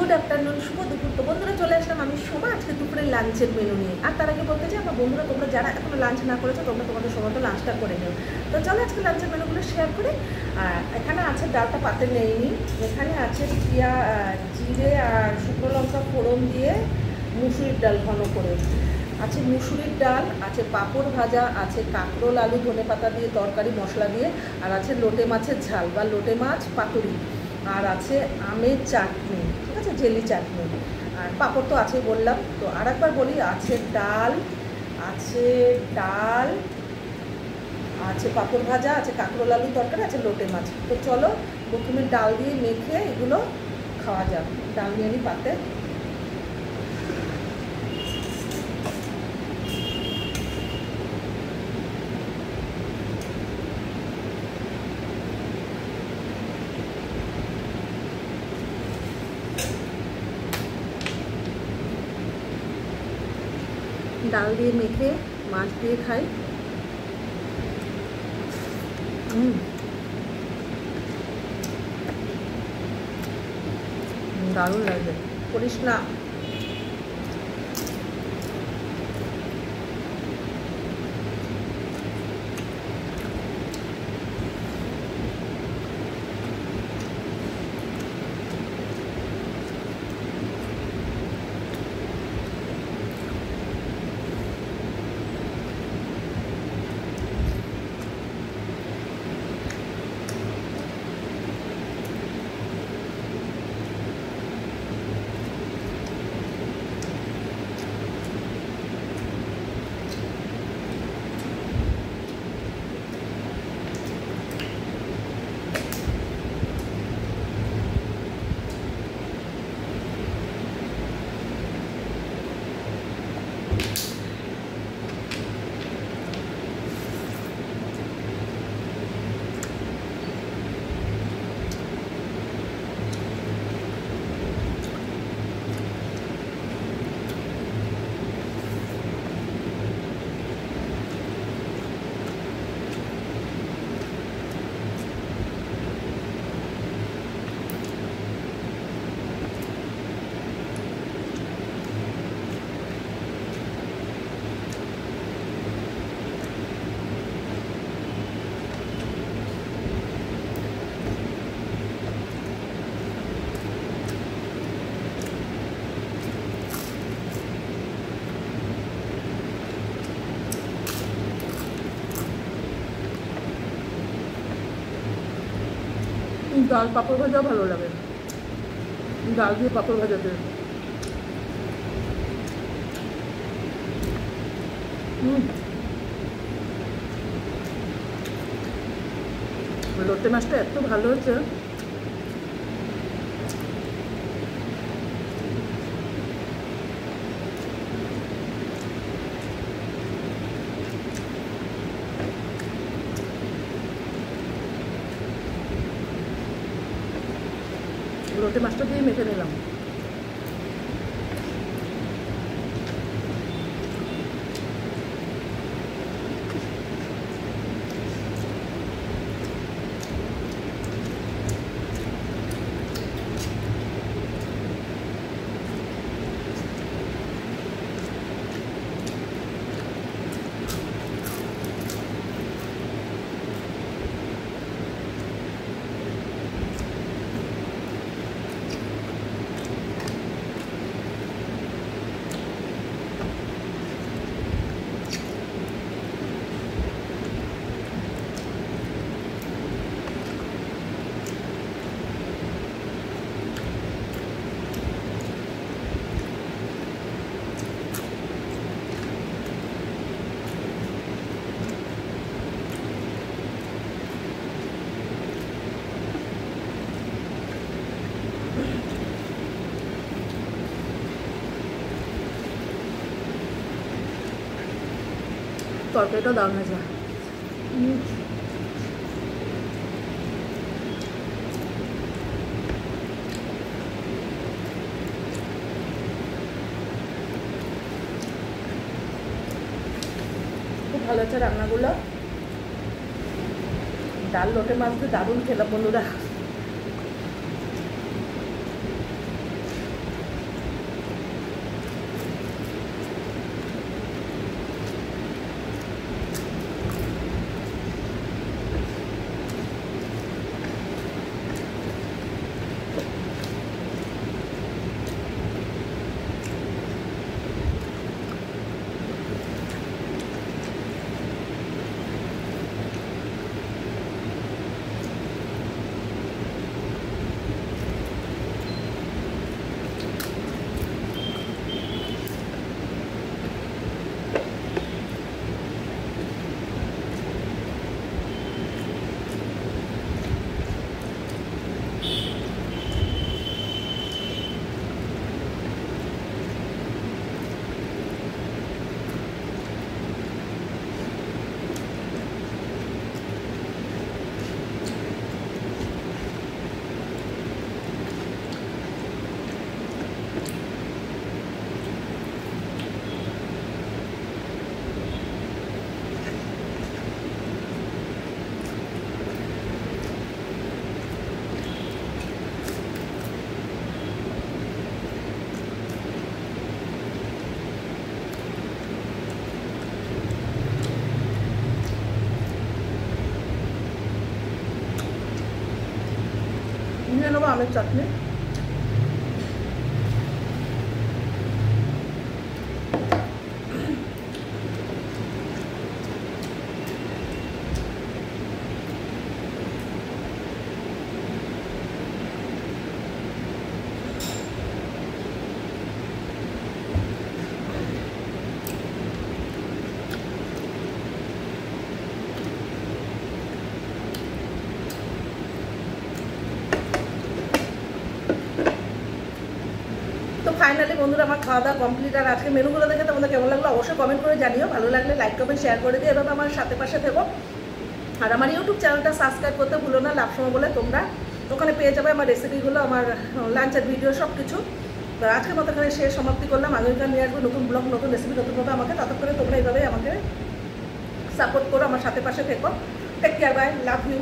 Good afternoon, শুভ দুপুর। তো বন্ধুরা চলে আসলাম আমি সোমা আজকে দুপুরের লাঞ্চের মেনু নিয়ে। আর তার আগে বলতে চাই আমার বন্ধুরা তোমরা যারা এখনো লাঞ্চ না করেছো তোমরা তোমাদের সময় তো লাঞ্চটা করে নিও। তো চলো আজকে লাঞ্চের মেনুগুলো শেয়ার করি। আর এখানে আছে ডালটা পাতে নেইনি, এখানে আছে জিরে আর শুকনো লঙ্কা ফোড়ন দিয়ে মুসুরির ডাল ঘন করে, আছে মুসুরির ডাল, আছে পাঁপড় ভাজা, আছে কাঁকরোল আলু ধনে পাতা দিয়ে তরকারি মশলা দিয়ে, আর আছে লোটে মাছের ঝাল বা লোটে মাছ পাতুরি, আর আছে আমের চাটনি, ঠিক আছে, জেলি চাটনি, আর পাঁপড় তো আছে বললাম। তো আর একবার বলি, আছে ডাল, আছে পাঁপড় ভাজা, আছে কাঁকরোল আলু তরকারি, আছে লোটে মাছ। তো চলো প্রথমে ডাল দিয়ে মেখে এগুলো খাওয়া যাক। ডাল নিয়ে নিই পাতে। ডাল দিয়ে মেখে মাছ দিয়ে খাই, দারুণ লাগবে, করিস না। ডাল পাঁপড় ভাজাও ভালো লাগে, ডাল দিয়ে পাঁপড় ভাজাতে। লোটে মাছটা এত ভালো হয়েছে, লোটে মাছটা দিয়ে মেখে নিলাম। তরকারিটা দারুণ হয়েছে। খুব ভালো হচ্ছে রান্নাগুলো। ডাল লোটে মাছ দিয়ে দারুণ খেলাম বন্ধুরা। নিয়ে নেবো আমের চাটনি। তো ফাইনালি বন্ধুরা আমার খাওয়া দাওয়া কমপ্লিট। আর আজকে মেনুগুলো দেখে তোমাদের কেমন লাগলো অবশ্যই কমেন্ট করে জানিও। ভালো লাগলে লাইক কমেন্ট শেয়ার করে দিও, এভাবে আমার সাথে পাশে থেকো। আর আমার ইউটিউব চ্যানেলটা সাবস্ক্রাইব করতে ভুলো না, লাভসময় বলে তোমরা ওখানে পেয়ে যাবে আমার রেসিপিগুলো, আমার লাঞ্চের ভিডিও সব কিছু। তো আজকের মতো এখানে শেষ সমাপ্তি করলাম। আগামীকাল নিয়ে আসবো নতুন ব্লগ, নতুন রেসিপি, নতুনভাবে আমাকে। ততক্ষণে তোমরা এইভাবেই আমাকে সাপোর্ট করো, আমার সাথে পাশে থেকো। Take care, bye, love you.